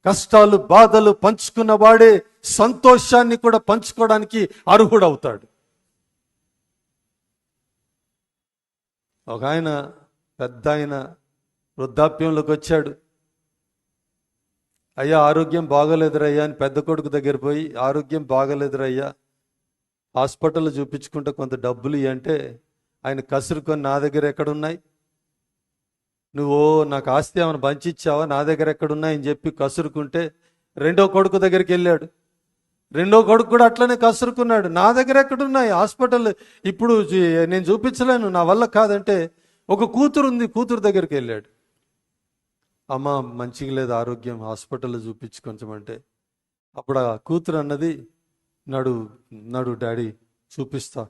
కష్టాలు బాధలు పంచుకున్న వాడే సంతోషాన్ని కూడా పంచుకోవడానికి అర్హుడవుతాడు. ఒక ఆయన పెద్ద ఆయన వృద్ధాప్యంలోకి వచ్చాడు. అయ్యా ఆరోగ్యం బాగోలేదురయ్యా అని పెద్ద కొడుకు దగ్గర పోయి, ఆరోగ్యం బాగోలేదురయ్యా, హాస్పిటల్లో చూపించుకుంటే కొంత డబ్బులు ఇవ్వంటే ఆయన కసురుకొని, నా దగ్గర ఎక్కడున్నాయి, నువ్వు నాకు ఆస్తి ఏమైనా పంచిచ్చావా, నా దగ్గర ఎక్కడున్నాయని చెప్పి కసురుకుంటే రెండో కొడుకు దగ్గరికి వెళ్ళాడు. రెండో కొడుకు కూడా అట్లనే కసురుకున్నాడు, నా దగ్గర ఎక్కడున్నాయి, హాస్పిటల్ ఇప్పుడు నేను చూపించలేను, నా వల్ల కాదంటే ఒక కూతురు ఉంది, కూతురు దగ్గరికి వెళ్ళాడు. అమ్మ మంచిగా లేదు ఆరోగ్యం, హాస్పిటల్లో చూపించుకొంచమంటే అప్పుడు ఆ కూతురు అన్నది, నడు డాడీ చూపిస్తా,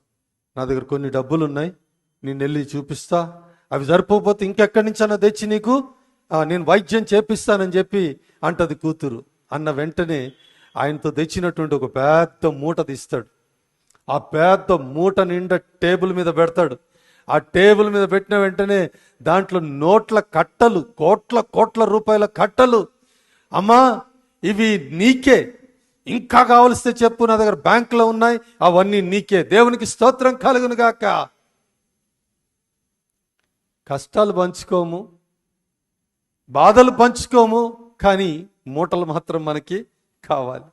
నా దగ్గర కొన్ని డబ్బులు ఉన్నాయి, నేను వెళ్ళి చూపిస్తా, అవి సరిపోతే ఇంకెక్కడి నుంచి అన్న తెచ్చి నీకు నేను వైద్యం చేపిస్తానని చెప్పి అంటది కూతురు. అన్న వెంటనే ఆయనతో తెచ్చినటువంటి ఒక పెద్ద మూట తీస్తాడు. ఆ పెద్ద మూట నిండా టేబుల్ మీద పెడతాడు. ఆ టేబుల్ మీద పెట్టిన వెంటనే దాంట్లో నోట్ల కట్టలు, కోట్ల రూపాయల కట్టలు. అమ్మా ఇవి నీకే, ఇంకా కావలిస్తే చెప్పు, నా దగ్గర బ్యాంకులో ఉన్నాయి, అవన్నీ నీకే, దేవునికి స్తోత్రం కలుగును గాక. కష్టాలు పంచుకోము, బాధలు పంచుకోము, కానీ మూటలు మాత్రం మనకి కావాలి.